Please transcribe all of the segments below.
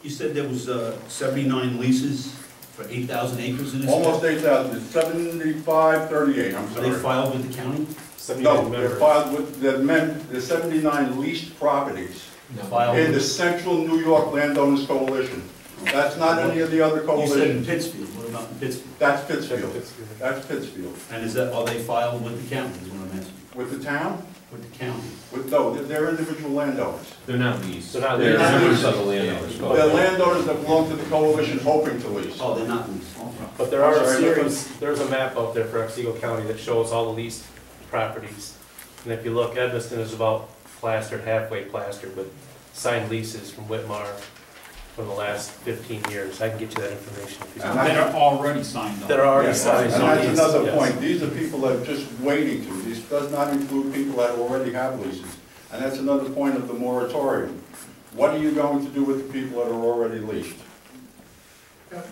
You said there was 79 leases for 8,000 acres in this? Almost 8,000, it's 7538, I'm Are sorry. they filed with the county? No, they're filed with the 79 leased properties Filed in the with- Central New York Landowners Coalition. That's not any of the other You said in coalitions. Pittsfield, what about in Pittsfield? That's Pittsfield. That's Pittsfield. And are they filed with the county, is what I'm asking? With the town? With the county? No, they're individual landowners. They're not leased. They're not They're leased. not Members leased. of the landowners. They're landowners that belong to the coalition hoping to lease. Oh, they're not leased. But there are I'm a sorry, series, there's a map out there for Otsego County that shows all the leased properties. And if you look, Edmiston is about plastered, halfway plastered with signed leases from Whitmar from the last 15 years. I can get you that information if you And want. That are already signed up. That are already Yes, signed. and that's Yes, another yes. point. These are people that are just waiting to. This does not include people that already have leases. And that's another point of the moratorium. What are you going to do with the people that are already leased?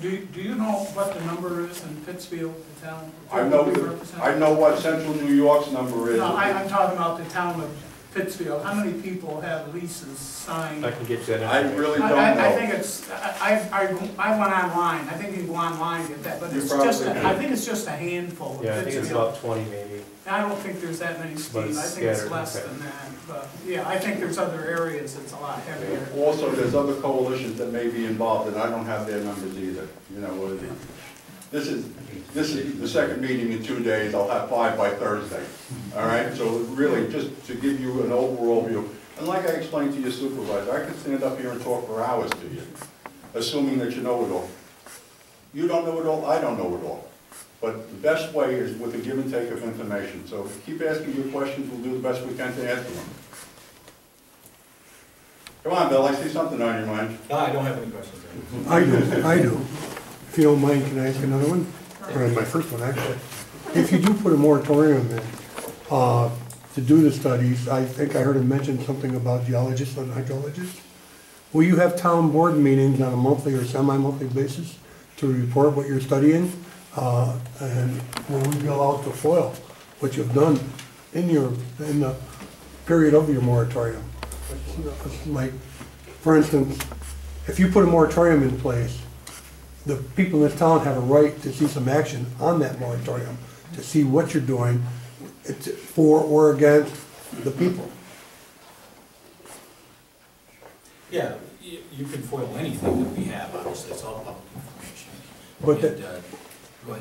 Do you know what the number is in Pittsfield, the town? I know what Central New York's number is. No, I'm talking about the town of Pittsfield. How many people have leases signed? I can get you that I information. really don't I know. think it's, I went online, I think you can go online and get that, but You it's probably just, can. I think it's just a handful of Yeah, I think it's Pittsfield. about 20 maybe. I don't think there's that many, Steve, But it's I think it's scattered, less okay. than that, but, yeah, I think there's other areas that's a lot heavier. Also, there's other coalitions that may be involved, and I don't have their numbers either. You know, this is the second meeting in 2 days. I'll have 5 by Thursday. All right, so really, just to give you an overall view, and like I explained to your supervisor, I could stand up here and talk for hours to you, assuming that you know it all. You don't know it all, I don't know it all. But the best way is with a give and take of information. So keep asking your questions, we'll do the best we can to answer them. Come on, Bill, I see something on your mind. No, I don't have any questions. I do. If you don't mind, can I ask another one? Or my first one, actually. If you do put a moratorium in, to do the studies, I think I heard him mention something about geologists and hydrologists. Will you have town board meetings on a monthly or semi-monthly basis to report what you're studying? And will we be allowed to foil what you've done in the period of your moratorium? Like, for instance, if you put a moratorium in place, the people in this town have a right to see some action on that moratorium, to see what you're doing for or against the people. Yeah, you can foil anything that we have, obviously, it's all public information. But And, go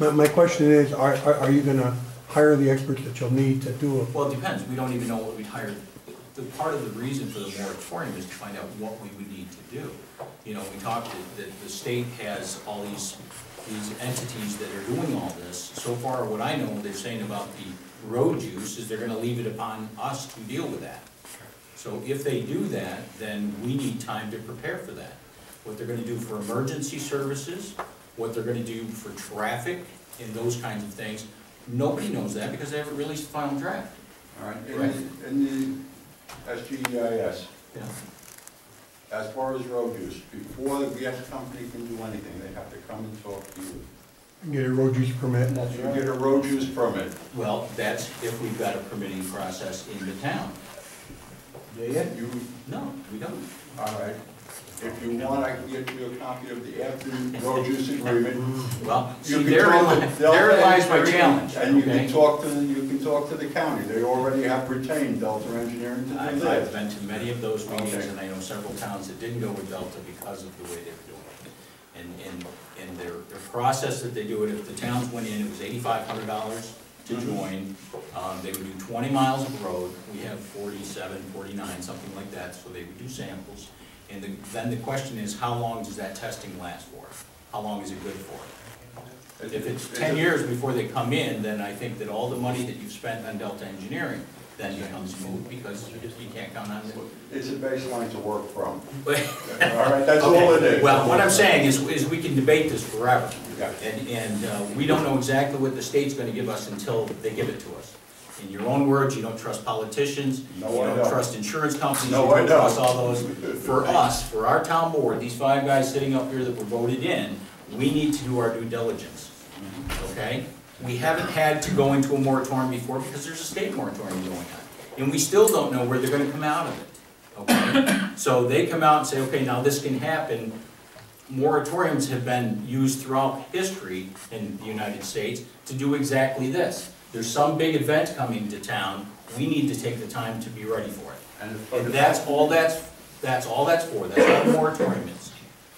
ahead. my question is, are you gonna hire the experts that you'll need to do it? Well, it depends, we don't even know what we'd hire. The part of the reason for the moratorium is to find out what we would need to do. You know, we talked that the state has all these entities that are doing all this. So far, what I know they're saying about the road use is they're gonna leave it upon us to deal with that. So if they do that, then we need time to prepare for that. What they're gonna do for emergency services, what they're gonna do for traffic and those kinds of things. Nobody knows that because they haven't released the final draft. All right, Right. in the SGEIS, Yeah. as far as road use, before the gas company can do anything, they have to come and talk to you. Get a road use permit? You get a road use permit. Well, that's if we've got a permitting process in the town. You, No, we don't. all right, if you want, I can get you a copy of the after road use agreement. Well, You see, can talk to- there lies my challenge, And you can okay? talk to the county, they already have retained Delta Engineering to do I've this. been to many of those meetings, Okay. and I know several towns that didn't go with Delta because of the way they were doing it. And their process that they do it, if the towns went in, it was $8,500 to join. They would do 20 miles of road. We have 47, 49, something like that, so they would do samples. And then the question is, how long does that testing last for? How long is it good for? If it's 10 years before they come in, then I think that all the money that you've spent on Delta Engineering then becomes moot because you can't count on it. It's a baseline to work from. All All right, that's all it is. Well, what I'm saying is we can debate this forever. Yeah. And we don't know exactly what the state's gonna give us until they give it to us. In your own words, you don't trust politicians, No, you I don't don't. trust insurance companies, you No, I don't trust don't. all those. For us, for our town board, these 5 guys sitting up here that were voted in, we need to do our due diligence, okay? We haven't had to go into a moratorium before because there's a state moratorium going on. And we still don't know where they're gonna come out of it. okay? So they come out and say, okay, now this can happen. Moratoriums have been used throughout history in the United States to do exactly this. There's some big event coming to town, we need to take the time to be ready for it. And that's all that's for, that's all the moratorium is.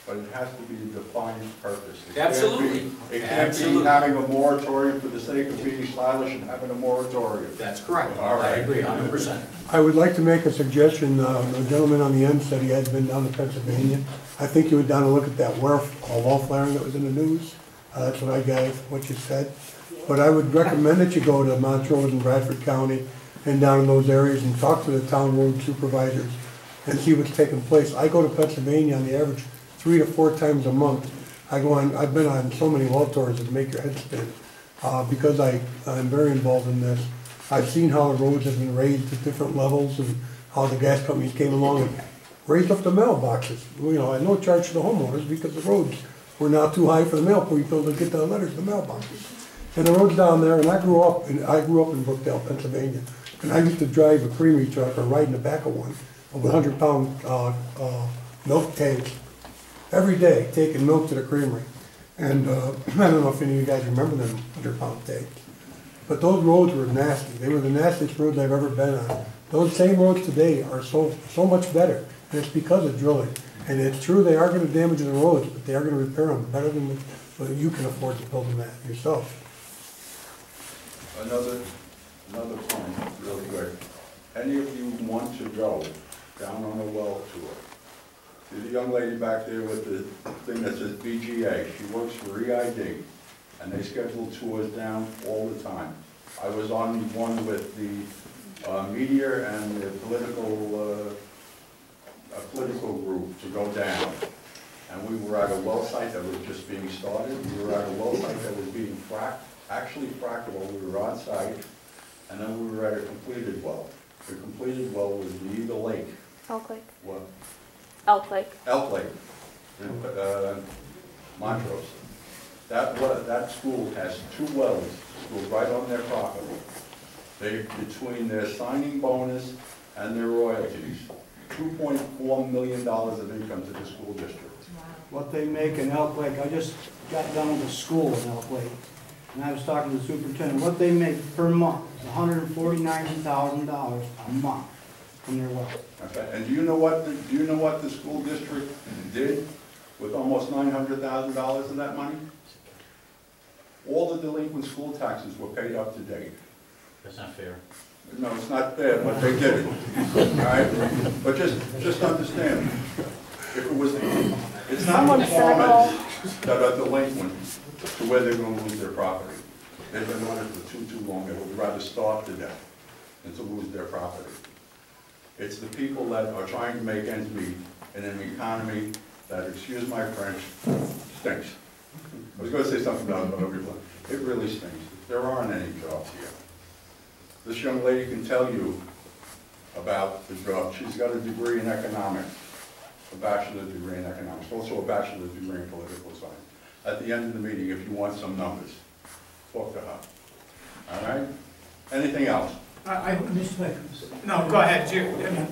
But it has to be a defined purpose. Absolutely. It can't be having a moratorium for the sake of being stylish and having a moratorium. That's correct. All right. I agree 100%. I would like to make a suggestion. The gentleman on the end said he has been down to Pennsylvania. I think you would down and look at that wall flaring that was in the news. That's what I got, what you said. But I would recommend that you go to Montrose and Bradford County and down in those areas and talk to the town road supervisors and see what's taking place. I go to Pennsylvania on the average 3 to 4 times a month. I've been on so many well tours that make your head spin because I'm very involved in this. I've seen how the roads have been raised at different levels and how the gas companies came along and raised up the mailboxes. You know, at no charge to the homeowners because the roads were now too high for the mail people to get the letters to the mailboxes. And the roads down there, and I grew up in Brookdale, Pennsylvania, and I used to drive a creamery truck or ride in the back of one, of 100-pound milk tanks every day, taking milk to the creamery. And I don't know if any of you guys remember them 100-pound tanks. But those roads were nasty. They were the nastiest roads I've ever been on. Those same roads today are so much better, and it's because of drilling. And it's true they are going to damage the roads, but they are going to repair them better than you can afford to build them at yourself. Another point, real quick. Any of you want to go down on a well tour? There's a young lady back there with the thing that says BGA. She works for EID, and they schedule tours down all the time. I was on one with the media and the political group to go down. And we were at a well site that was just being started. We were at a well site that was being actually fracked while we were on site. And then we were at a completed well. The completed well was the Eagle Lake. Elk Lake. What? Elk Lake. Elk Lake, in Montrose. That school has 2 wells, right on their property. Between their signing bonus and their royalties, $2.4 million of income to the school district. What they make in Elk Lake, I just got done with a school in Elk Lake, and I was talking to the superintendent, what they make per month is $149,000 a month from their well. Okay, and do you know what the school district did with almost $900,000 of that money? All the delinquent school taxes were paid up to date. That's not fair. No, it's not fair, but they did it. All right, but just understand, if it was, it's not the farmers that are delinquent to where they're going to lose their property. They've been on it for too long. They would rather starve to death than to lose their property. It's the people that are trying to make ends meet in an economy that, excuse my French, stinks. I was going to say something about everyone. It really stinks. There aren't any jobs here. This young lady can tell you about the job. She's got a degree in economics, a bachelor's degree in economics, also a bachelor's degree in political science. At the end of the meeting, if you want some numbers, talk to her. All right? Anything else? Mr. Baker. No, go ahead,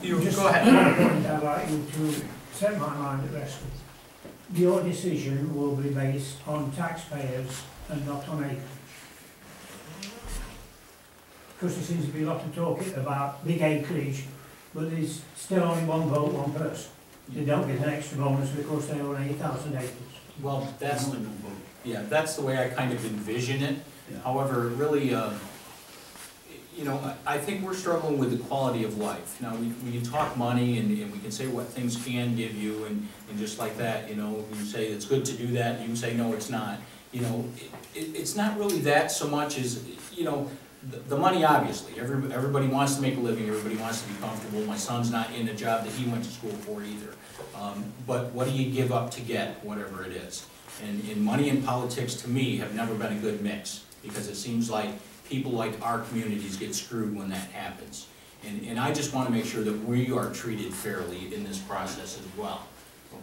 you Just go ahead. one point I'd like you to set my mind at rest with. Your decision will be based on taxpayers and not on acres. Because there seems to be a lot of talk about big acreage, but there's still only one vote, one person. They don't get an extra bonus because they own 8,000 acres. Well, that's the way I kind of envision it. However, really, I think we're struggling with the quality of life. Now, we can talk money and we can say what things can give you and just like that, you say it's good to do that, and you can say, no, it's not. It's not really that so much as, the money, obviously. Everybody wants to make a living, everybody wants to be comfortable. My son's not in a job that he went to school for either. But what do you give up to get whatever it is? And money and politics, to me, have never been a good mix, because it seems like people like our communities get screwed when that happens. And I just want to make sure that we are treated fairly in this process as well,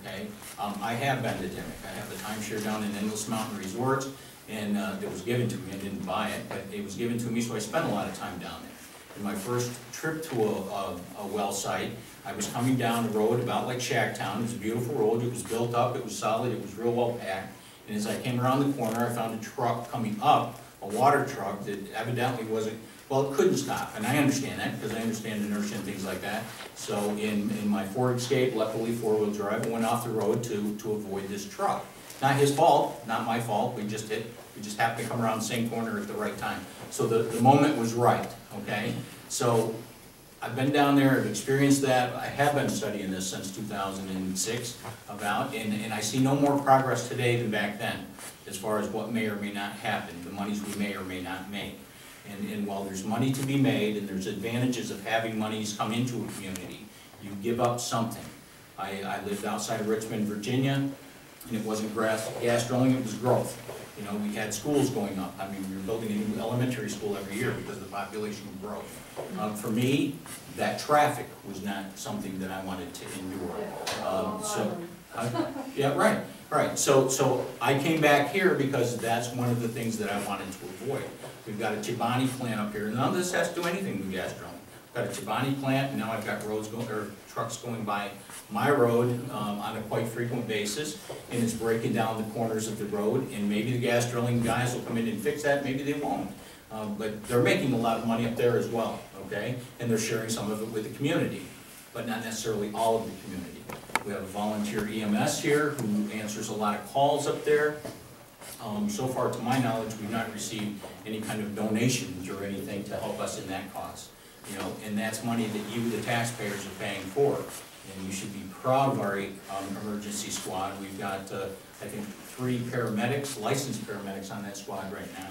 okay? I have been to Dimmock. I have the timeshare down in Endless Mountain Resorts, and it was given to me. I didn't buy it, but it was given to me, so I spent a lot of time down there. In my first trip to a well site, I was coming down the road about like Shacktown. It was a beautiful road, it was built up, it was solid, it was real well packed. And as I came around the corner, I found a truck coming up, a water truck that evidently wasn't, well, it couldn't stop. And I understand that, because I understand inertia and things like that. So in my Ford Escape, luckily four-wheel drive, I went off the road to avoid this truck. Not his fault, not my fault, we just happened to come around the same corner at the right time. So the moment was right, okay? So I've been down there, I've experienced that, I have been studying this since 2006 about, and I see no more progress today than back then, as far as what may or may not happen, the monies we may or may not make. And while there's money to be made, and there's advantages of having monies come into a community, you give up something. I lived outside of Richmond, Virginia, and it wasn't gas drilling, it was growth. You know, we had schools going up. I mean, we were building a new elementary school every year because of the population growth. For me, that traffic was not something that I wanted to endure. Yeah, right. So I came back here because that's one of the things that I wanted to avoid. We've got a Chobani plant up here. None of this has to do anything with gas drilling. Got a Chobani plant, and now I've got roads going, or trucks going by my road on a quite frequent basis, and it's breaking down the corners of the road, and maybe the gas drilling guys will come in and fix that, maybe they won't. But they're making a lot of money up there as well, okay? And they're sharing some of it with the community, but not necessarily all of the community. We have a volunteer EMS here who answers a lot of calls up there. So far, to my knowledge, we've not received any kind of donations or anything to help us in that cause. You know, and that's money that you, the taxpayers, are paying for. And you should be proud of our emergency squad. We've got, I think, 3 paramedics, licensed paramedics on that squad right now.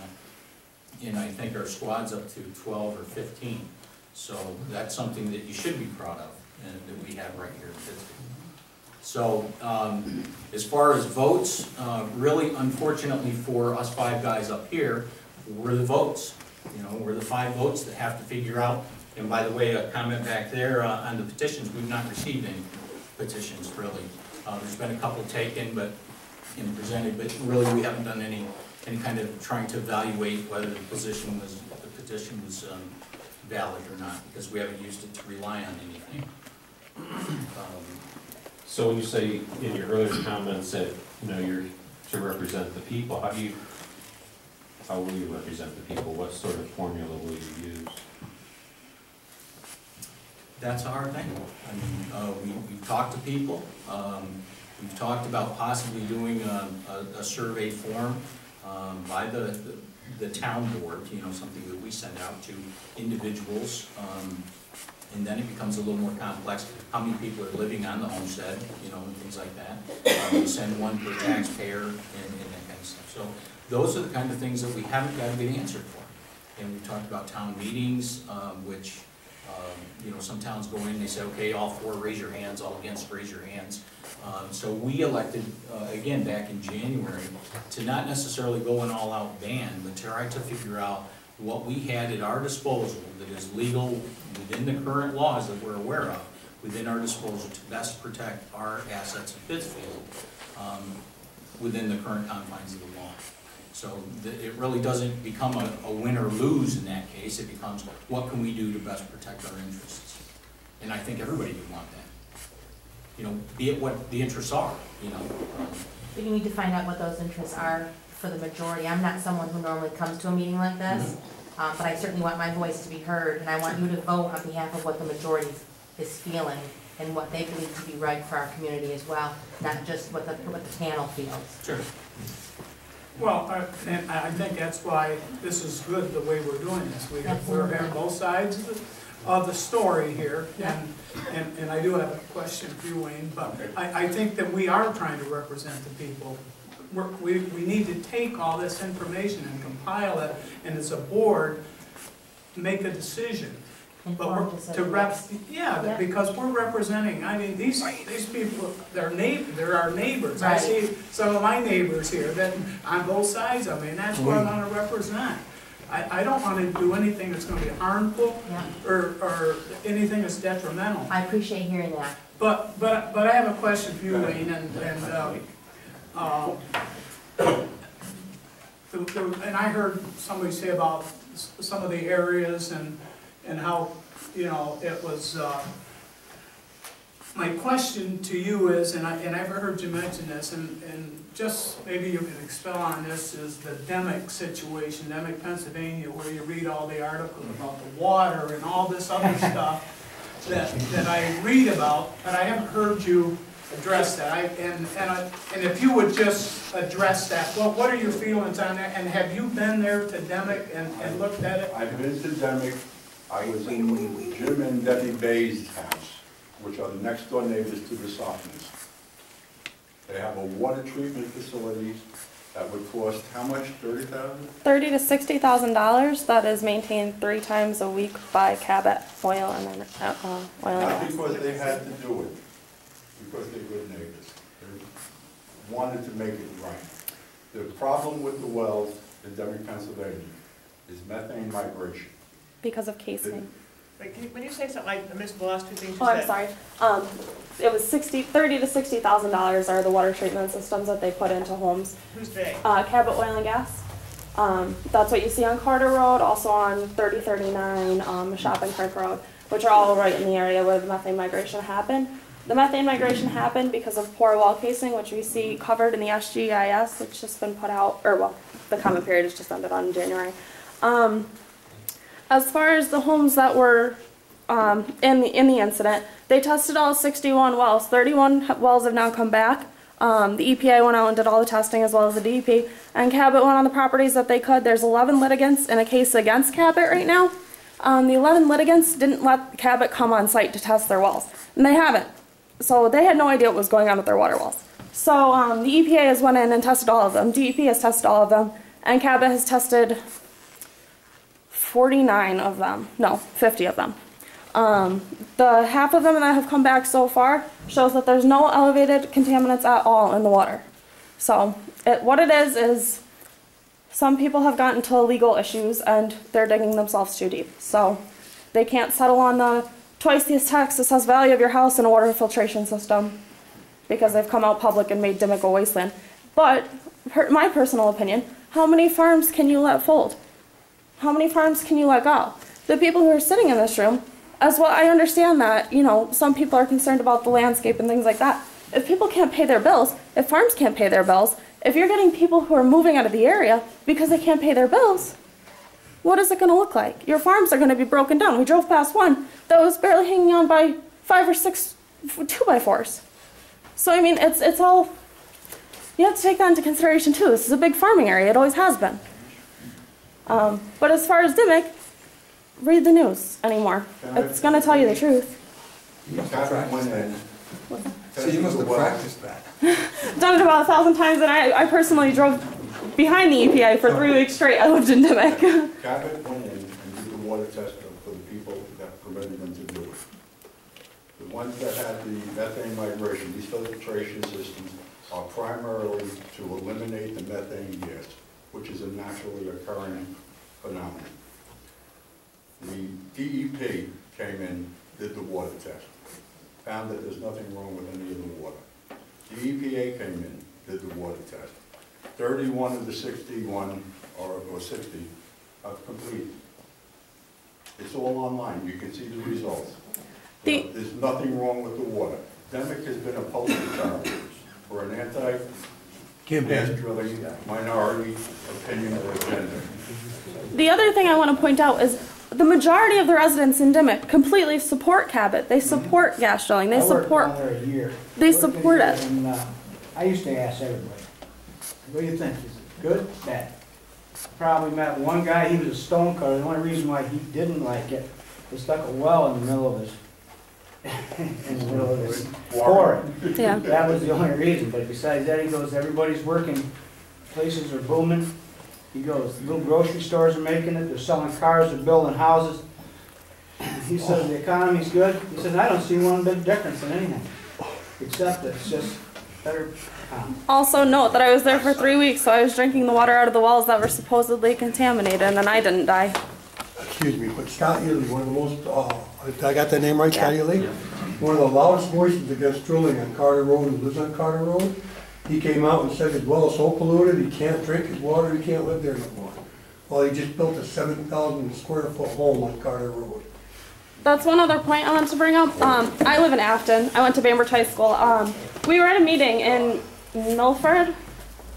And I think our squad's up to 12 or 15. So that's something that you should be proud of, and that we have right here in Pittsfield. So as far as votes, really, unfortunately for us 5 guys up here, we're the votes. You know, we're the 5 votes that have to figure out. And by the way, a comment back there on the petitions, we've not received any petitions, really. There's been a couple taken and presented, but really we haven't done any kind of trying to evaluate whether the petition was valid or not, because we haven't used it to rely on anything. So when you say in your earlier comments that, you know, you're to represent the people, how will you represent the people? What sort of formula will you use? That's our thing. I mean, we've talked to people. We've talked about possibly doing a survey form by the town board, you know, something that we send out to individuals. And then it becomes a little more complex. How many people are living on the homestead, you know, and things like that. We send one per taxpayer and that kind of stuff. So those are the kind of things that we haven't got a good answer for. And we talked about town meetings, which, you know, some towns go in, they say, okay, all 4 raise your hands, all against raise your hands. So we elected, again, back in January, to not necessarily go an all-out ban, but try to figure out what we had at our disposal that is legal within the current laws that we're aware of, within our disposal to best protect our assets in Pittsfield within the current confines of the law. So it really doesn't become a win or lose in that case. It becomes, what can we do to best protect our interests? And I think everybody would want that. You know, be it what the interests are, you know. But you need to find out what those interests are for the majority. I'm not someone who normally comes to a meeting like this, but I certainly want my voice to be heard, and I want you to vote on behalf of what the majority is feeling and what they believe to be right for our community as well, not just what the panel feels. Sure. Well, and I think that's why this is good, the way we're doing this. We're hearing both sides of the story here, and I do have a question for you, Wayne, but I think that we are trying to represent the people. We need to take all this information and compile it, and as a board, make a decision. But because we're representing, I mean, these people, they're our neighbors. Right. I see some of my neighbors here that on both sides of me, and that's what I want to represent. I don't want to do anything that's going to be harmful or anything that's detrimental. I appreciate hearing that. But I have a question for you, Wayne, and I heard somebody say about some of the areas and how, you know, it was my question to you is, and I've heard you mention this, and just maybe you can expel on this, is the Demick situation, Demick, Pennsylvania, where you read all the articles about the water and all this other stuff that I read about, but I haven't heard you address that. And if you would just address that, well, what are your feelings on that? And have you been there to Demick and looked at it? I've been to Demick. I was in Jim and Debbie Bay's house, which are the next door neighbors to the Softness. They have a water treatment facility that would cost how much, $30,000? $30,000 to $60,000 that is maintained 3 times a week by Cabot Oil and then Oil and Not Gas. because they had to do it, because they're good neighbors. They wanted to make it right. The problem with the wells in Demick, Pennsylvania is methane migration. Because of casing. Wait, when you say something, I missed the last 2 things you Oh, said. I'm sorry. It was $30,000 to $60,000 are the water treatment systems that they put into homes. Who's they? Cabot Oil and Gas. That's what you see on Carter Road, also on 3039, Shopping Creek Road, which are all right in the area where the methane migration happened. The methane migration happened because of poor well casing, which we see covered in the SGIS. It's just been put out, or well, the comment period has just ended on January. As far as the homes that were in the incident, they tested all 61 wells. 31 wells have now come back. The EPA went out and did all the testing as well as the DEP. And Cabot went on the properties that they could. There's 11 litigants in a case against Cabot right now. The 11 litigants didn't let Cabot come on site to test their wells. And they haven't. So they had no idea what was going on with their water wells. So the EPA has went in and tested all of them. DEP has tested all of them. And Cabot has tested 49 of them. No, 50 of them. The half of them that have come back so far shows that there's no elevated contaminants at all in the water. So what it is some people have gotten into legal issues and they're digging themselves too deep. So they can't settle on the twice the tax assessed value of your house in a water filtration system because they've come out public and made Demick a wasteland. But my personal opinion, how many farms can you let fold? How many farms can you let go? The people who are sitting in this room, as well, I understand that, you know, some people are concerned about the landscape and things like that. If people can't pay their bills, if farms can't pay their bills, if you're getting people who are moving out of the area because they can't pay their bills, what is it going to look like? Your farms are going to be broken down. We drove past one that was barely hanging on by 5 or 6 2x4s. So, I mean, it's all, you have to take that into consideration too. This is a big farming area. It always has been. But as far as Demick, read the news anymore. It's going to tell you the truth. So you must have practiced that. Done it about 1,000 times, and I personally drove behind the EPA for 3 weeks straight. I lived in Demick. Cabot went in and did the water test for the people that permitted them to do it. The ones that had the methane migration, these filtration systems are primarily to eliminate the methane gas, which is a naturally occurring phenomenon. The DEP came in, did the water test, found that there's nothing wrong with any of the water. The EPA came in, did the water test. 31 of the 61, or 60, have completed. It's all online. You can see the results. There's nothing wrong with the water. Demick has been a poster child for an anti-gas drilling minority opinion or agenda. The other thing I want to point out is the majority of the residents in Demick completely support Cabot. They support gas drilling. They support. I worked down there a year. They support it. And, I used to ask everybody, what do you think? Is it good? Bad? Probably met one guy, he was a stone cutter. The only reason why he didn't like it, they stuck a well in the middle of his quarry. Yeah. That was the only reason. But besides that, he goes, everybody's working. Places are booming. He goes, little grocery stores are making it. They're selling cars. They're building houses. He says the economy's good. He says I don't see one big difference in anything, except that it's just better. Also note that I was there for 3 weeks, so I was drinking the water out of the wells that were supposedly contaminated, and I didn't die. Excuse me, but Scott Ely, one of the most, I got that name right, Scott Ely? One of the loudest voices against drilling on Carter Road, who lives on Carter Road. He came out and said his well is so polluted, he can't drink his water, he can't live there no more. Well, he just built a 7,000 square foot home on Carter Road. that's one other point I wanted to bring up. I live in Afton. I went to Bainbridge High School. We were at a meeting in Milford,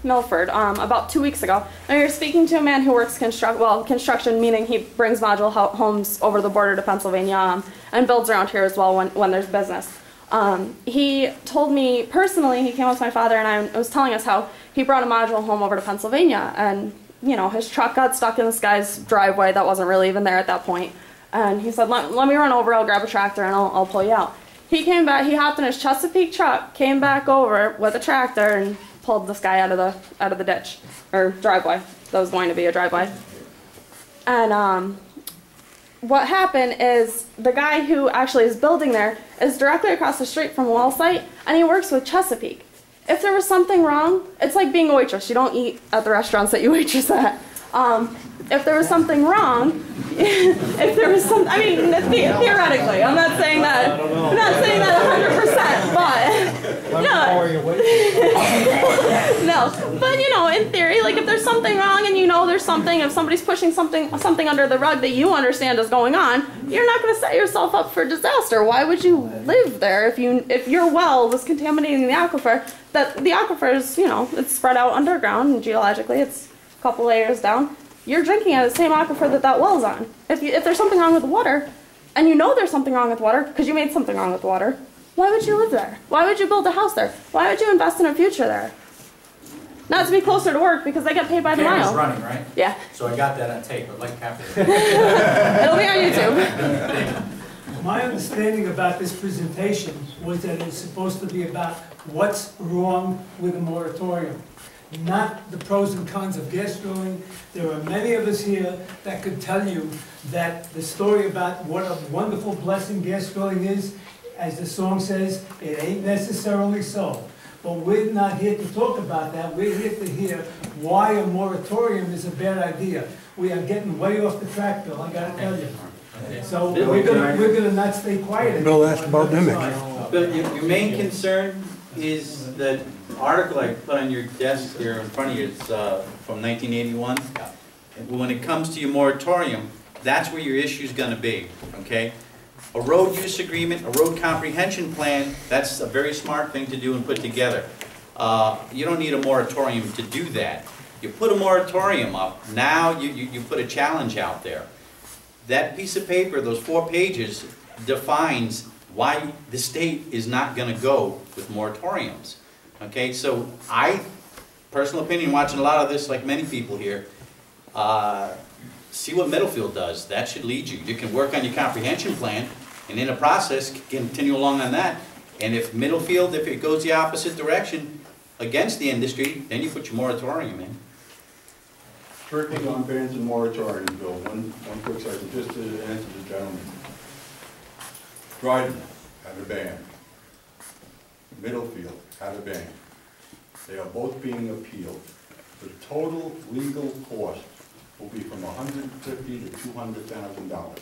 about 2 weeks ago, and we were speaking to a man who works construction, meaning he brings modular homes over the border to Pennsylvania and builds around here as well when there's business. He told me personally, he came with my father and I was telling us how he brought a modular home over to Pennsylvania, and you know, his truck got stuck in this guy's driveway that wasn't really even there at that point. And he said, let me run over, I'll grab a tractor and I'll pull you out. He came back, he hopped in his Chesapeake truck, came back over with a tractor and pulled this guy out of the ditch, or driveway, that was going to be a driveway. And what happened is the guy who actually is building there is directly across the street from a well site, and he works with Chesapeake. If there was something wrong, it's like being a waitress. You don't eat at the restaurants that you waitress at. If there was something wrong, if there was some, I mean, theoretically, I'm not saying that, 100%, but, no, but you know, in theory, like if there's something wrong and you know there's something, if somebody's pushing something under the rug that you understand is going on, you're not going to set yourself up for disaster. Why would you live there if your well was contaminating the aquifer? That the aquifer is, you know, it's spread out underground and geologically it's a couple layers down. You're drinking out of the same aquifer that well's on. If there's something wrong with the water, and you know there's something wrong with water because you made something wrong with water, why would you live there? Why would you build a house there? Why would you invest in a future there? Not to be closer to work because they get paid by the mile. Camera's running, right? Yeah. So I got that on tape, I'd like to capture it. It'll be on YouTube. My understanding about this presentation was that it's supposed to be about what's wrong with a moratorium, not the pros and cons of gas drilling. There are many of us here that could tell you that the story about what a wonderful blessing gas drilling is, as the song says, it ain't necessarily so. But we're not here to talk about that. We're here to hear why a moratorium is a bad idea. We are getting way off the track, Bill, I gotta tell you. So we're gonna not stay quiet. Bill asked about image. But your main concern is that article I put on your desk here in front of you, it's from 1981. When it comes to your moratorium, that's where your issue is going to be, okay? A road use agreement, a road comprehension plan, that's a very smart thing to do and put together. You don't need a moratorium to do that. You put a moratorium up, now you put a challenge out there. That piece of paper, those 4 pages, defines why the state is not going to go with moratoriums. Okay, so personal opinion, watching a lot of this like many people here, see what Middlefield does. That should lead you. You can work on your comprehension plan, and in a process, continue along on that. And if Middlefield, if it goes the opposite direction against the industry, then you put your moratorium in. Strictly on bans and moratoriums, Bill, one quick second, just to answer the gentleman. Dryden had a ban. Middlefield had a ban. They are both being appealed. The total legal cost will be from $150,000 to $200,000.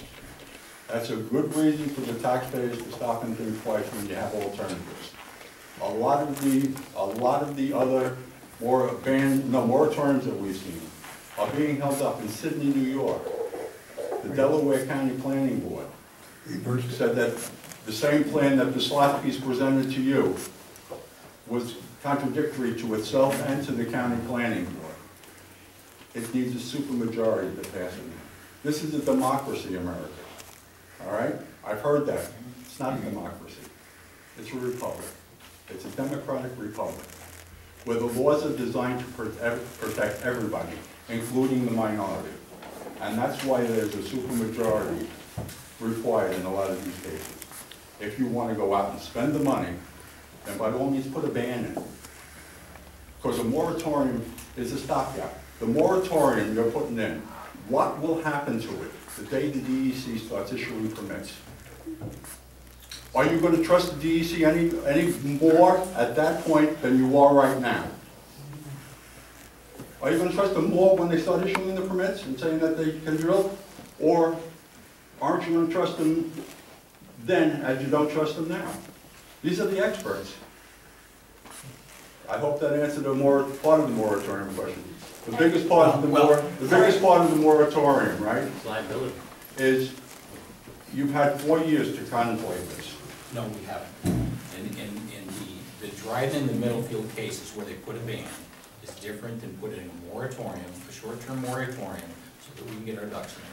That's a good reason for the taxpayers to stop and think twice when you have alternatives. A lot of the other moratoriums that we've seen are being held up in Sydney, New York. The Delaware County Planning Board said that the same plan that Vislavsky's presented to you was contradictory to itself and to the county planning board. It needs a supermajority to pass it. This is a democracy, America. All right? I've heard that. It's not a democracy. It's a republic. It's a democratic republic where the laws are designed to protect everybody, including the minority. And that's why there's a supermajority required in a lot of these cases. If you want to go out and spend the money, then by all means put a ban in. Because a moratorium is a stopgap. The moratorium you're putting in, what will happen to it the day the DEC starts issuing permits? Are you going to trust the DEC any more at that point than you are right now? Are you going to trust them more when they start issuing the permits and saying that they can drill? Or aren't you going to trust them then as you don't trust them now? These are the experts. I hope that answered part of the moratorium question. The biggest part of the moratorium, right? Liability. Is You've had 4 years to contemplate this. No, we haven't. And the drive-in the Middlefield case is where they put a ban. It's different than putting a moratorium, a short-term moratorium, so that we can get our ducks in a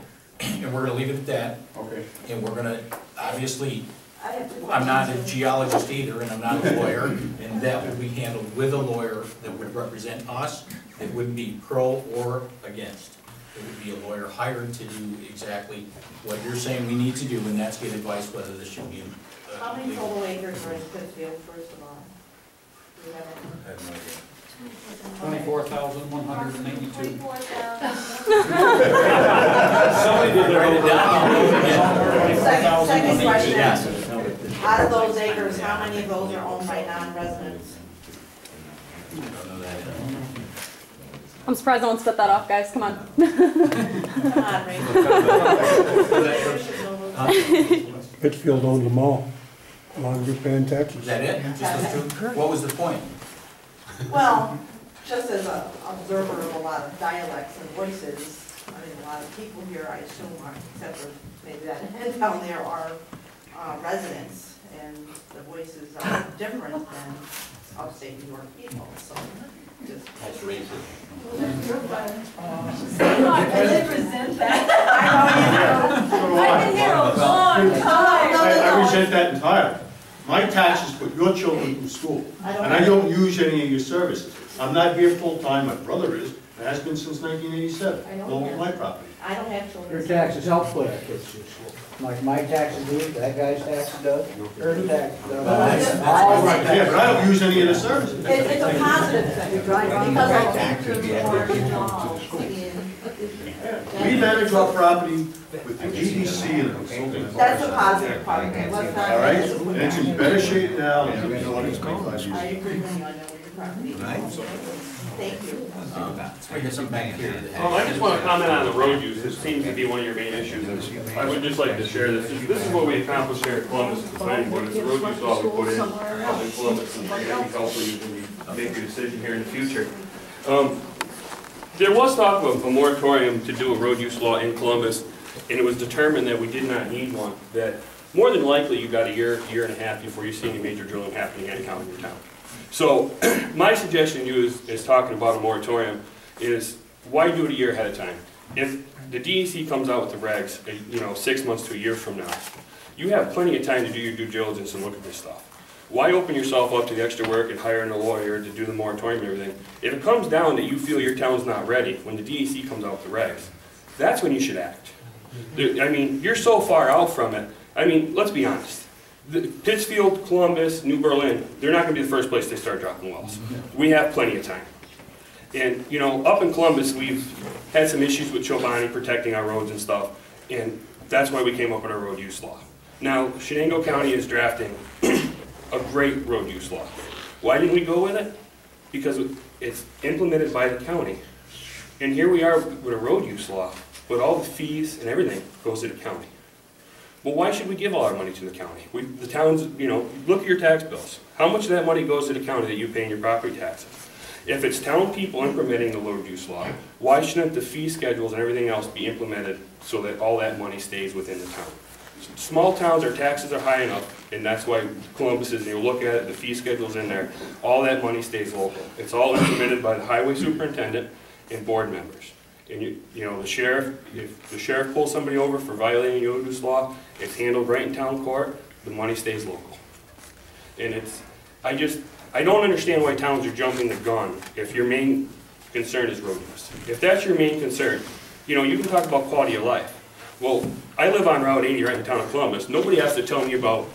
row. And we're gonna leave it at that. Okay. And we're gonna, obviously, I'm not a geologist either, and I'm not a lawyer, and that will be handled with a lawyer that would represent us. It wouldn't be pro or against. It would be a lawyer hired to do exactly what you're saying we need to do, and that's give advice whether this should be. How many total acres are in Pittsfield, first of all? Do you have I have no idea. 24,192. Somebody did write it down. Second question. Yes. Out of those acres, how many of those are owned by non-residents? I don't know that. I'm surprised no one spit that off, guys. Come on. Come on, Ray. Pittsfield owns them all, along with paying taxes. Is that it? Just those two? What was the point? Well, just as an observer of a lot of dialects and voices, I mean, a lot of people here, I assume, are, except for maybe that down there, are residents, and the voices are different than upstate New York people, so just. That's racist. I did resent that. I know you do. I've been here a long time. I resent that entirely. My taxes put your children through school, and I don't use any of your services. I'm not here full-time, my brother is, and has been since 1987, on my property. I don't have children. Your taxes help put our kids through school. Like my taxes do, that guy's taxes does, her taxes does. All right. Yeah, but I don't use any of the services. It's a positive thing, because our teachers are involved in. We manage our property with the GDC and consulting. That's a positive part of it. All right, and it's in better shape now than it was 25 years ago. I agree with you, I know where your property is. Thank you. Let's get some back here. I just want to comment on the road use. This seems to be one of your main issues. I would just like to share this. This is what we accomplished here at Columbus at the planning board. It's the road use law we put in Columbus, and it's going to be helpful you when you make your decision here in the future. There was talk of a moratorium to do a road use law in Columbus, and it was determined that we did not need one. That more than likely you got a year and a half before you see any major drilling happening anyhow in your town. So my suggestion to you is talking about a moratorium is why do it a year ahead of time? If the DEC comes out with the regs, 6 months to a year from now, you have plenty of time to do your due diligence and look at this stuff. Why open yourself up to the extra work and hiring a lawyer to do the moratorium and everything? If it comes down that you feel your town's not ready, when the DEC comes out with the regs, that's when you should act. I mean, you're so far out from it. I mean, let's be honest. Pittsfield, Columbus, New Berlin, they're not going to be the first place they start dropping wells. We have plenty of time. And, up in Columbus, we've had some issues with Chobani protecting our roads and stuff, and that's why we came up with our road use law. Now, Shenango County is drafting a great road use law. Why didn't we go with it? Because it's implemented by the county. And here we are with a road use law, but all the fees and everything goes to the county. Well, why should we give all our money to the county? The towns, look at your tax bills. How much of that money goes to the county that you pay in your property taxes? If it's town people implementing the road use law, why shouldn't the fee schedules and everything else be implemented so that all that money stays within the town? Small towns, their taxes are high enough, and that's why Columbus is, you look at it, the fee schedule's in there, all that money stays local. It's all implemented by the highway superintendent and board members. And the sheriff, if the sheriff pulls somebody over for violating the road use law, it's handled right in town court, the money stays local. And I don't understand why towns are jumping the gun if your main concern is road use. If that's your main concern, you can talk about quality of life. Well, I live on Route 80 right in the town of Columbus. Nobody has to tell me about,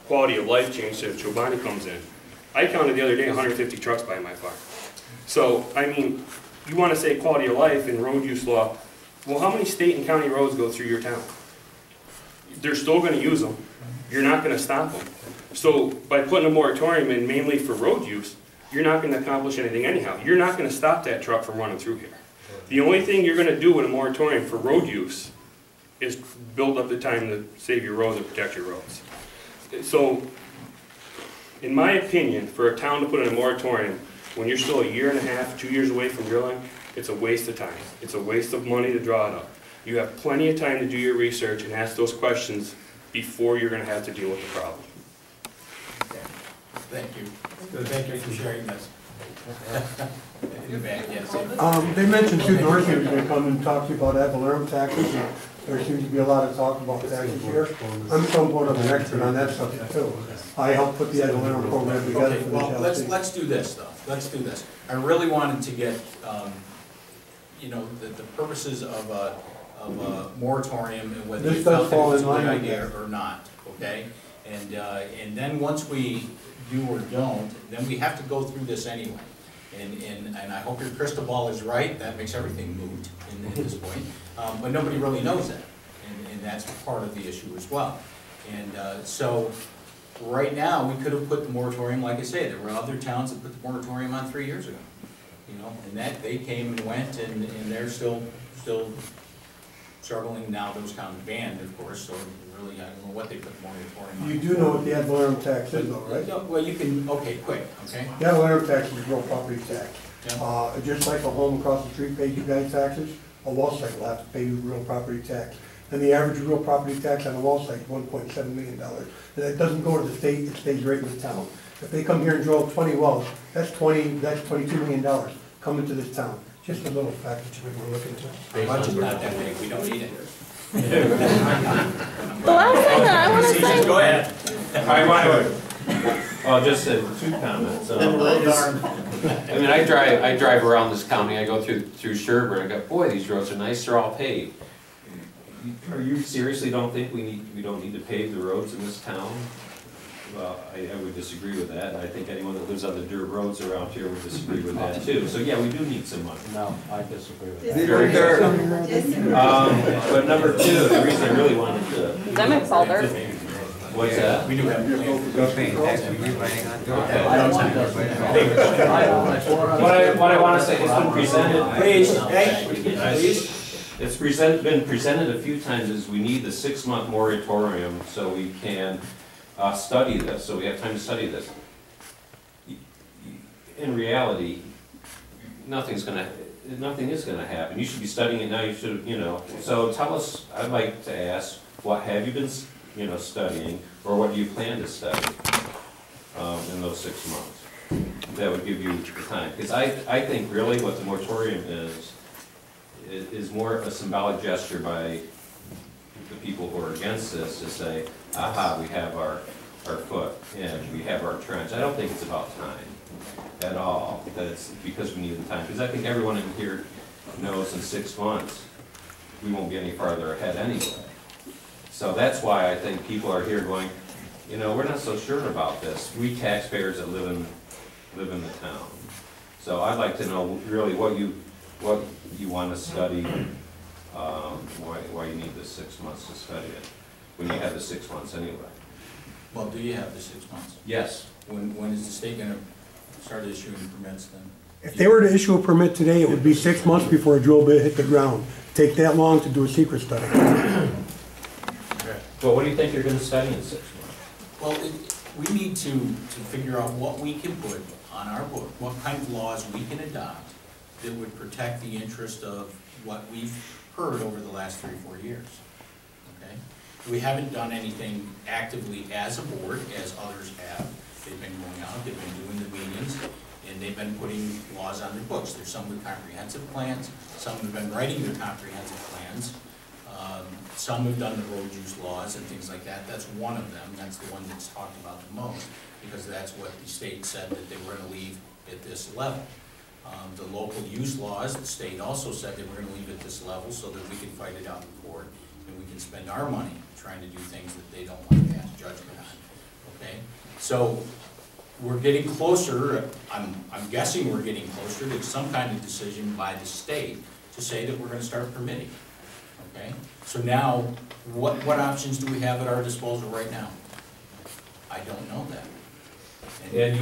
quality of life change if Chobani comes in. I counted the other day 150 trucks by my farm. So, I mean, you want to say quality of life and road use law, well, how many state and county roads go through your town? They're still going to use them. You're not going to stop them. So by putting a moratorium in mainly for road use, you're not going to accomplish anything anyhow. You're not going to stop that truck from running through here. The only thing you're going to do with a moratorium for road use is build up the time to save your roads and protect your roads. So, in my opinion, for a town to put in a moratorium when you're still a year and a half, 2 years away from drilling, it's a waste of time. It's a waste of money to draw it up. You have plenty of time to do your research and ask those questions before you're gonna have to deal with the problem. Thank you. Thank you for sharing this. In the back, yes. They mentioned too, Dorothy was gonna come and talk to you about ad valorem taxes, and there seems to be a lot of talk about taxes here. I'm somewhat of an expert on that subject too. I helped put the ad valorem program together Okay, for the well, Chelsea. let's do this, though. Let's do this. I really wanted to get, you know, the purposes of a moratorium and whether you This does felt it fall was a in good line with idea that. or not, okay? And then once we do or don't, then we have to go through this anyway. And I hope your crystal ball is right, that makes everything moot at this point. But nobody really knows that, and that's part of the issue as well. And so, right now, we could have put the moratorium, like I say, there were other towns that put the moratorium on 3 years ago. You know, and that, they came and went, and they're still struggling now. Those towns banned, of course, so really, I don't know what they put the moratorium on. You do know what the ad valorem tax is though, right? No, well, you can, okay, quick, okay? The ad valorem tax is real property tax. Yeah. Just like a home across the street pays you guys taxes, a wall site will have to pay you real property tax. And the average real property tax on a wall site is $1.7 million. And it doesn't go to the state, it stays right in the town. If they come here and drill 20 wells, that's $22 million coming to this town. Just a little fact that you might want to look into. Budget's not that big, we don't need it. The last thing that I want to say. Go ahead. I want to, well, just 2 comments. I mean, I drive around this county, I go through Sherburne, I go, boy, these roads are nice, they're all paved. Are you seriously don't think we don't need to pave the roads in this town? Well, I would disagree with that, and I think anyone that lives on the dirt roads around here would disagree with that too. So yeah, we do need some money. No, I disagree with that. Very good. But number 2, the reason I really wanted to. That makes all dirt. What's that? We do have. What I want to say, it's been presented. Please, please. It's been presented a few times as we need the 6-month moratorium so we can study this, so we have time to study this. In reality, nothing is gonna happen. You should be studying it now, you should, you know. So tell us, I'd like to ask, what have you been, studying, or what do you plan to study in those 6 months? That would give you the time. Because I think really what the moratorium is more a symbolic gesture by the people who are against this to say, aha, we have our foot in, we have our trench. I don't think it's about time at all, that it's because we need the time. Because I think everyone in here knows in 6 months, we won't be any farther ahead anyway. So that's why I think people are here going, we're not so sure about this. We taxpayers that live in the town. So I'd like to know really what you want to study, why you need the 6 months to study it, when you have the 6 months anyway. Well, do you have the 6 months? Yes. When is the state gonna start issuing permits then? If they were to issue a permit today, it would be 6 months before a drill bit hit the ground. Take that long to do a secret study. Well, what do you think you're going to study in 6 months? Well, we need to figure out what we can put on our book, what kind of laws we can adopt that would protect the interest of what we've heard over the last 3 or 4 years. Okay? We haven't done anything actively as a board, as others have. They've been going out, they've been doing the meetings, and they've been putting laws on their books. There's some with comprehensive plans, some have been writing their comprehensive plans. Some have done the road use laws and things like that. That's one of them. That's the one that's talked about the most, because that's what the state said that they were going to leave at this level. The local use laws, the state also said they were going to leave at this level so that we can fight it out in court and we can spend our money trying to do things that they don't want to pass judgment on. Okay? So we're getting closer, I'm guessing we're getting closer to some kind of decision by the state to say that we're going to start permitting. Okay? So now, what options do we have at our disposal right now? I don't know that. And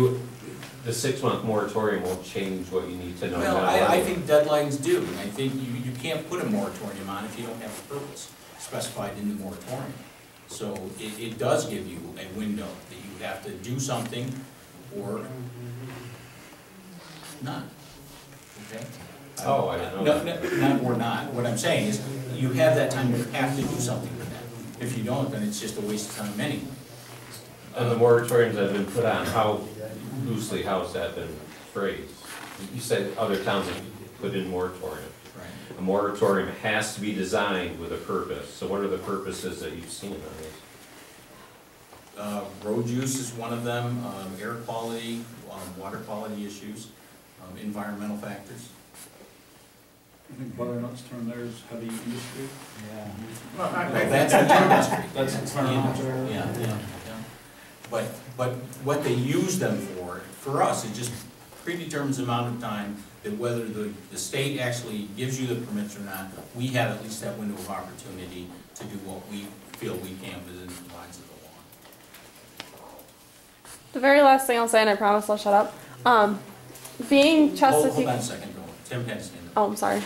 the 6-month moratorium won't change what you need to know. Well, I think deadlines do, and I think you can't put a moratorium on if you don't have a purpose specified in the moratorium. So it does give you a window that you have to do something or not. Okay? Oh, I didn't know. Not, or not. What I'm saying is, you have that time, you have to do something with that. If you don't, then it's just a waste of time anyway. And the moratoriums that have been put on, how loosely, how's that been phrased? You said other towns have put in moratorium. Right. A moratorium has to be designed with a purpose. So what are the purposes that you've seen on this? Road use is one of them, air quality, water quality issues, environmental factors. I think butternut's term there is heavy industry. Well, Well, that's the industry. That's Yeah. But what they use them for us, it just predetermines the amount of time that whether the state actually gives you the permits or not, we have at least that window of opportunity to do what we feel we can within the lines of the law. The very last thing I'll say, and I promise I'll shut up. Being Chesapeake. Hold on a second, Tim Penn. Oh, I'm sorry.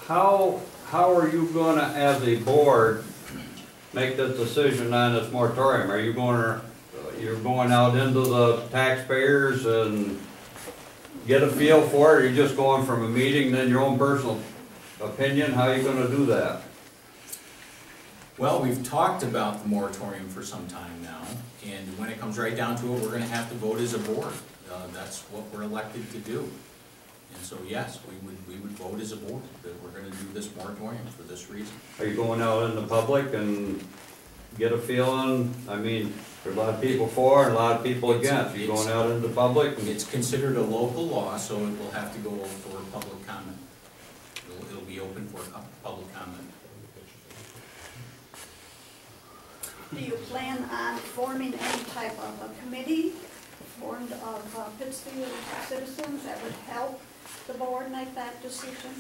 How are you gonna, as a board, make this decision on this moratorium? Are you you're going out into the taxpayers and get a feel for it, or you're just going from a meeting, then your own personal opinion? How are you gonna do that? Well, we've talked about the moratorium for some time now, and when it comes right down to it, we're gonna have to vote as a board. That's what we're elected to do. And so, yes, we would vote as a board that we're gonna do this moratorium for this reason. Are you going out in the public and get a feeling? I mean, there's a lot of people for and a lot of people against. Are you going out in the public? It's considered a local law, so it will have to go for public comment. It'll be open for public comment. Do you plan on forming any type of a committee formed of Pittsfield citizens that would help the board make that decision?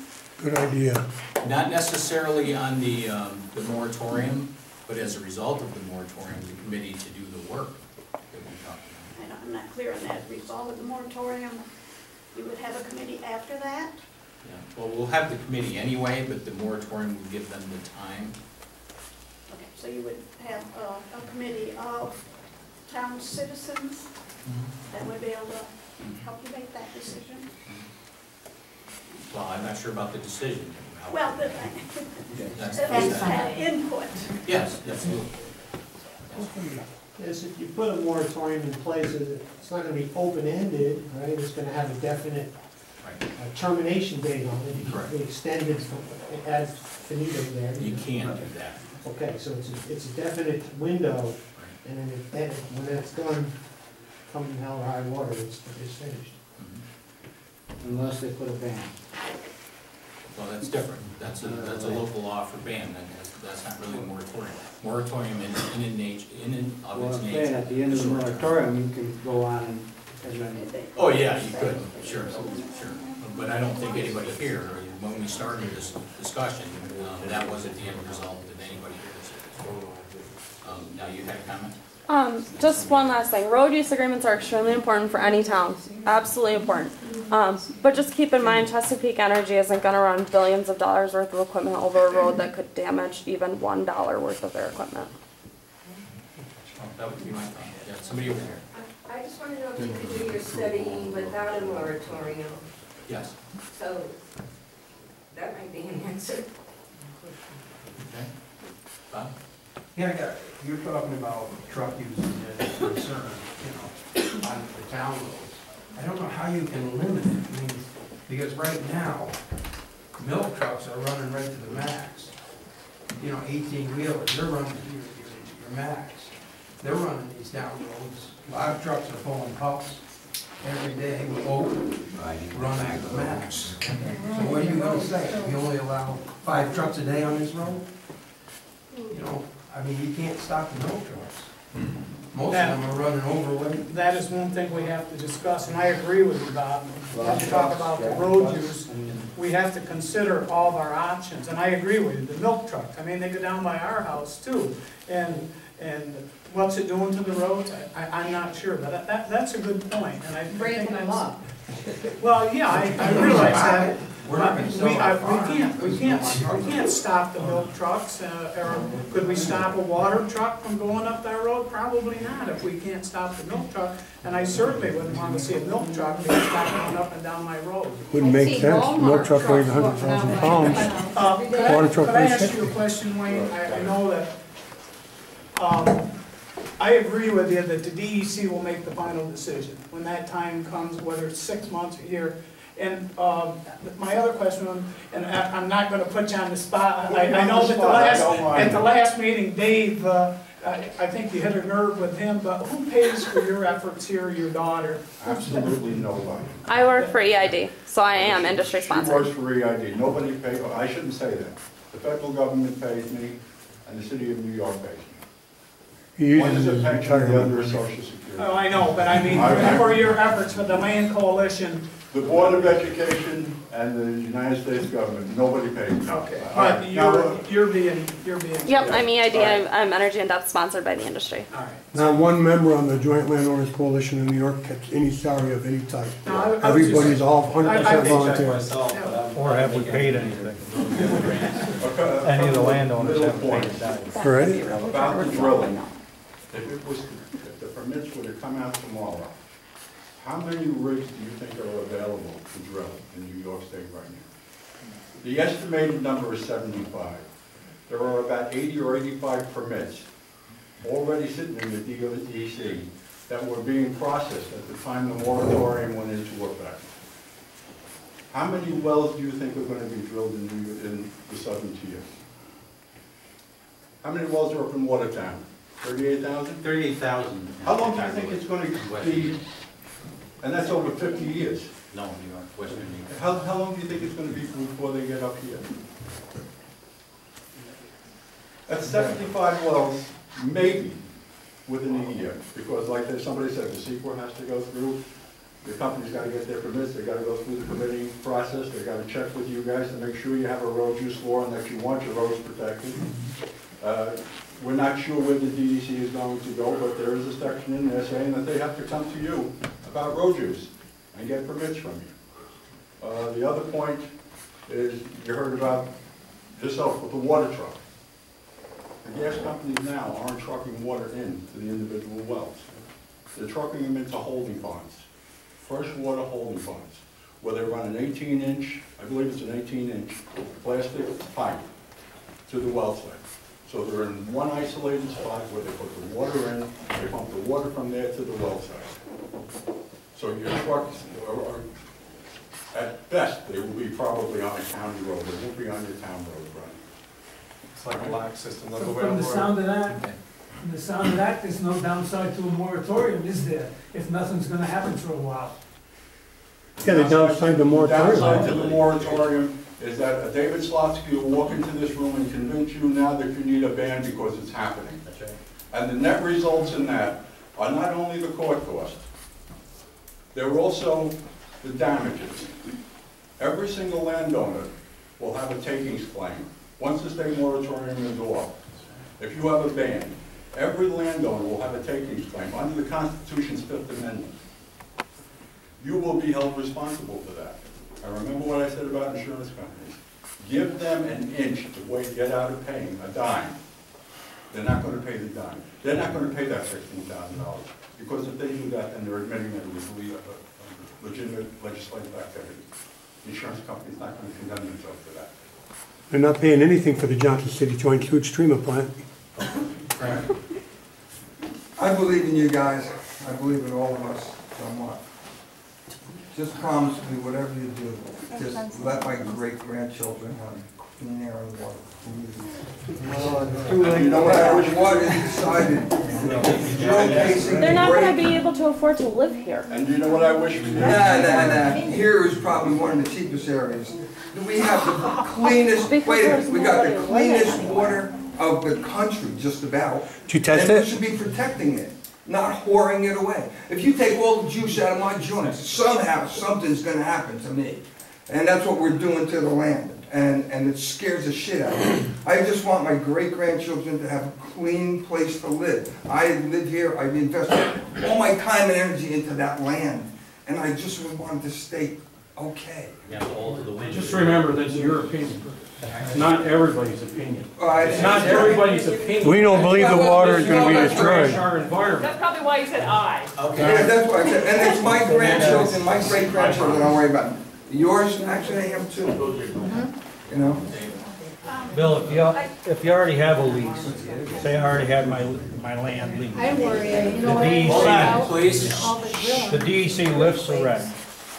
Good idea. Not necessarily on the moratorium, but as a result of the moratorium, the committee to do the work that we talked about. I'm not clear on that. Result of the moratorium, you would have a committee after that? Yeah. Well, we'll have the committee anyway, but the moratorium would give them the time. Okay, so you would have a committee of town citizens that would be able to help you make that decision? Well, I'm not sure about the decision. Well, That's at least have input. Yes, absolutely. Yes, if you put a moratorium in place, it's not gonna be open-ended, right? It's gonna have a definite termination date on it. Correct. It extended from, as finito there. You can't do that. Okay, so it's a definite window, and then when it's done, come hell or high water, it's finished. Unless they put a ban. Well, that's different. That's a local law for ban. That's not really a moratorium. Moratorium in of its nature. At the end of the moratorium, you can go on and then. Oh, yeah, you could, sure. But I don't think anybody here, when we started this discussion, that wasn't the end result that anybody here said. Now, you had a comment? Just one last thing. Road use agreements are extremely important for any town. Absolutely important. But just keep in mind, Chesapeake Energy isn't going to run billions of dollars worth of equipment over a road that could damage even $1 worth of their equipment. That would be my thought. Yeah, somebody over here. I just want to know if you could do your study without a moratorium. Yes. So that might be an answer. Okay. Bob? Yeah, you're talking about truck users as a concern, on the town roads. I don't know how you can limit it, I mean, because right now, milk trucks are running right to the max. 18-wheelers, they're running your max. They're running these down roads. A lot of trucks are pulling pups every day with running at the max. So what are you gonna say? You only allow 5 trucks a day on this road? I mean, you can't stop the milk trucks. Most of them are running overweight. That is one thing we have to discuss, and I agree with you, Bob. When you talk about the road use, we have to consider all of our options, and I agree with you, the milk trucks, I mean, they go down by our house too, and what's it doing to the roads? I'm not sure, but that's a good point, and I Breaking them up. Well, yeah, I realize that, We're not gonna sell We our farm. we can't stop the milk trucks, or could we stop a water truck from going up that road? Probably not, if we can't stop the milk truck, and I certainly wouldn't want to see a milk truck being stopped going up and down my road. Wouldn't make sense, milk truck weighs 100,000 pounds. Water truck Could I weighs ask 50. you a question, Wayne? I know that, I agree with you that the DEC will make the final decision when that time comes, whether it's 6 months, a year. And my other question, and I'm not gonna put you on the spot, I know that at the last meeting, Dave, I think you hit a nerve with him, but who pays for your efforts here, your daughter? Absolutely nobody. I work for EID, so I am industry She sponsored. works for EID. Nobody pays, I shouldn't say that. The federal government pays me, and the city of New York pays me. He One is uses a his pension, the other retirement is money. social security. Oh, I know, but I mean, for your efforts for the Land Coalition. The Board of Education and the United States government, nobody pays me. Okay, All right, but now, you're being. Yep, I'm EID, I'm Energy in Depth sponsored by the industry. All right. Not one member on the Joint Landowners Coalition in New York gets any salary of any type. No, I was just- Everybody's all 100% I think- volunteer. Or have we paid anything? okay, Any of the landowners little haven't paid point a dime. Correct? About the drilling. If the permits were to come out tomorrow, how many rigs do you think are available to drill in New York State right now? The estimated number is 75. There are about 80 or 85 permits already sitting in the DEC that were being processed at the time the moratorium went into effect. How many wells do you think are going to be drilled in the southern tier? How many wells are up in Watertown? 38,000? 38,000. How long do you think it's going to be? And that's over 50 years. No, New York, Western New York. How long do you think it's going to be before they get up here? That's 75 wells, maybe, within a year. Because like somebody said, the CEQA has to go through, the company's got to get their permits, they got to go through the permitting process, they got to check with you guys to make sure you have a road use law and that you want your roads protected. We're not sure where the DEC is going to go, but there is a section in there saying that they have to come to you about road use and get permits from you. The other point is, you heard about yourself with the water truck. The gas companies now aren't trucking water into the individual wells. They're trucking them into holding ponds, freshwater holding ponds, where they run an 18-inch, I believe it's an 18-inch plastic pipe to the well site. So they're in one isolated spot where they put the water in, they pump the water from there to the well site. So your trucks are, at best, they will be probably on a county road, they won't be on your town road, right? It's like a lock system. From the sound of that, there's no downside to a moratorium, is there? If nothing's gonna happen for a while. Yeah, the downside to moratorium. Downside to the moratorium is that David Slotsky will walk into this room and convince you now that you need a ban because it's happening. And the net results in that are not only the court cost, they're also the damages. Every single landowner will have a takings claim once the state moratorium is off. If you have a ban, every landowner will have a takings claim under the Constitution's Fifth Amendment. You will be held responsible for that. I remember what I said about insurance companies. Give them an inch to get out of paying a dime. They're not going to pay the dime. They're not going to pay that $16,000. Because if they do that, then they're admitting that it was legitimate legislative activity. The insurance company's not going to condemn themselves for that. They're not paying anything for the Johnson City Joint Sewage Treatment Plant. I believe in you guys. I believe in all of us somewhat. Just promise me whatever you do, just let my great-grandchildren have clean air and water. You know what I wish What is decided? They're not gonna be able to afford to live here. And you know what I wish for you? Nah. Here is probably one of the cheapest areas. We have the cleanest, wait a minute, we got the cleanest water of the country, just about. Did you test And it? we should be protecting it, not whoring it away. If you take all the juice out of my joints, somehow something's gonna happen to me. And that's what we're doing to the land. And it scares the shit out of me. I just want my great-grandchildren to have a clean place to live. I live here, I've invested all my time and energy into that land, and I just want it to stay Okay. You have to hold to the wind. Just remember, that's your opinion. It's not everybody's opinion. Well, It's not everybody's opinion. We don't believe the water is gonna be destroyed. Trash our environment. That's probably why you said aye. Yeah, that's what I said, and it's my grandchildren, my great-grandchildren, I don't worry about. Yours, actually, I have two. You know? Bill, if you already have a lease, say I already have my land leased. I'm worried, you know The what? DEC Hold on, please. All the drilling. The DEC lifts the reg.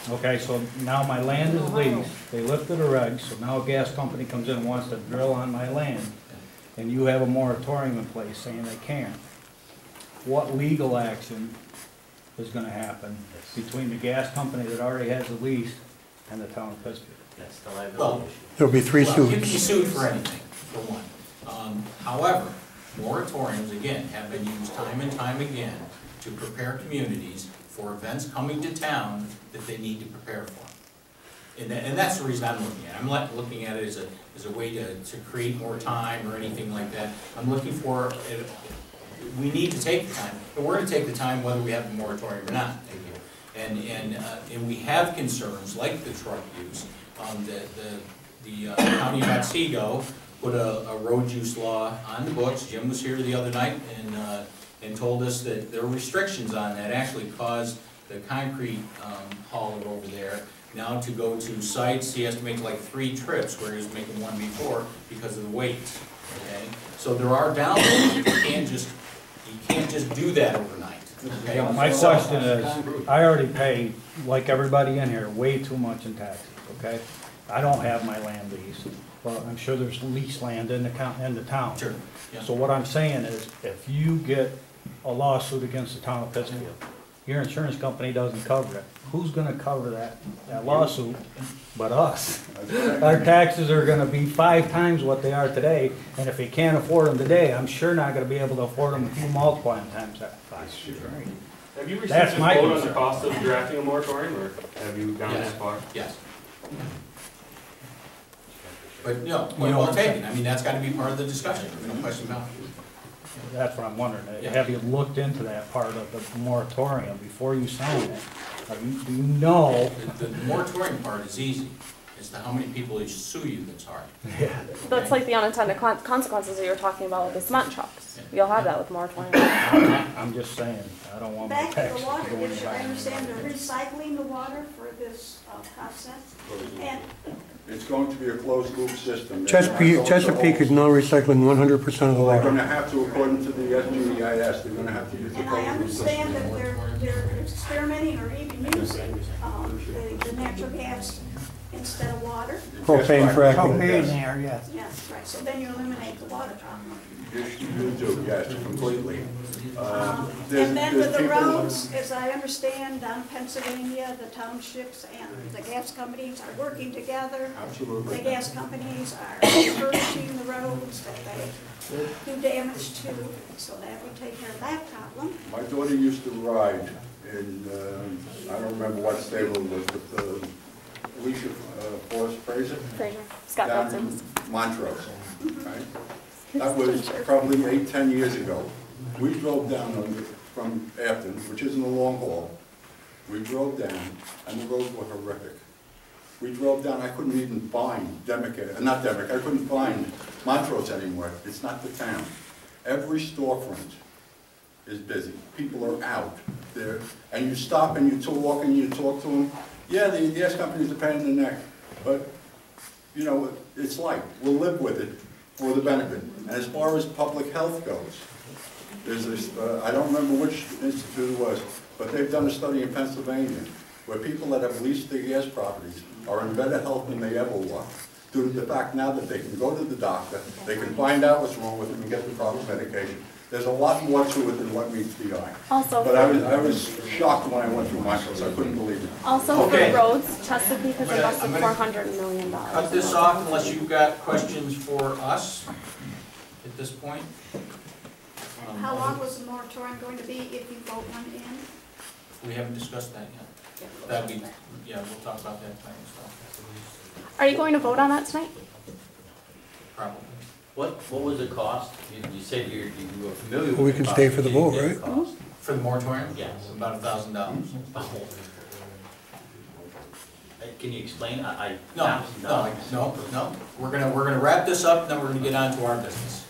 Okay, so now my land is leased, they lifted the reg, so now a gas company comes in and wants to drill on my land, and you have a moratorium in place saying they can't. What legal action is gonna happen between the gas company that already has the lease and the town of Pittsfield? That's the liability Well, issue. There'll be 3 well, you can be suits. sued for anything, for one. However, moratoriums, again, have been used time and time again to prepare communities for events coming to town that they need to prepare for. And that's the reason I'm looking at it. I'm not looking at it as a way to create more time or anything like that. I'm looking for, we need to take the time, and we're gonna take the time whether we have a moratorium or not. And we have concerns like the truck use. The county of Otsego put a road use law on the books. Jim was here the other night and told us that there are restrictions on that, actually caused the concrete hauler over there now to go to sites, he has to make like 3 trips where he was making 1 before because of the weights, okay? So there are downloads, you can't just do that overnight, okay? My question is, I already pay, like everybody in here, way too much in taxes, okay? I don't have my land leased, but I'm sure there's leased land in the town. Sure, yeah. So what I'm saying is, if you get a lawsuit against the town of Pittsfield, your insurance company doesn't cover it. Who's gonna cover that lawsuit but us? Our taxes are gonna be 5 times what they are today, and if you can't afford them today, I'm sure not gonna be able to afford them if you multiply them times that 5. Have you received That's a my quote on the concern. cost of drafting a moratorium, or have you gone Yes. that far? Yes. But, no, well taken, I mean, that's gotta be part of the discussion, no question about it. That's what I'm wondering. Yeah. Have you looked into that part of the moratorium before you sign it? Do you know? The moratorium part is easy, it's the how many people they sue you that's hard. That's like the unintended consequences that you were talking about with the cement trucks. You'll have that with moratorium. I'm just saying, I don't want my Back to taxes the to water go in the issue, I bank. understand they're recycling the water for this process. And It's going to be a closed loop system. Chesapeake is now recycling 100% of the They're water. gonna have to, according to the SGEIS, they're gonna have to use the And I closed loop system. understand that they're experimenting or even using the natural gas instead of water. Propane fracking. Propane there, yes. Yes, right, so then you eliminate the water problem. You do, yes, completely. And then with the roads, as I understand, down Pennsylvania, the townships and the gas companies are working together. Absolutely. The gas companies are refurbishing the roads that they do damage to, so that would take care of that problem. My daughter used to ride in, I don't remember what stable it was, but Alicia Fraser? Fraser, Scott Down Benson. in Montrose, right? That was probably 8-10 years ago. We drove down from Afton, which isn't a long haul. We drove down, and the roads were horrific. We drove down, I couldn't even find I couldn't find Montrose anymore. It's not the town. Every storefront is busy. People are out there, and you stop and you walk and you talk to them. Yeah, the gas company's a pain in the neck, but, you know, it's like, we'll live with it for the benefit. And as far as public health goes, there's this, I don't remember which institute it was, but they've done a study in Pennsylvania where people that have leased their gas properties are in better health than they ever were, due to the fact now that they can go to the doctor, they can find out what's wrong with them and get the proper medication. There's a lot more to it than what meets the eye. Also, But I was shocked when I went through Montrose, I couldn't believe it. Also Okay. for roads, Chesapeake has invested I'm gonna $400 million. Cut this off unless you've got questions for us at this point. How long was the moratorium going to be if you vote one in? We haven't discussed that yet. That'd be, yeah, we'll talk about that tonight as well. Are you going to vote on that tonight? Probably. What was the cost? You said you were familiar with We the can cost. stay for the Did you vote, get the right? cost? For the moratorium? Yes. About $1,000. Can you explain? No, we're gonna wrap this up, then we're gonna get on to our business.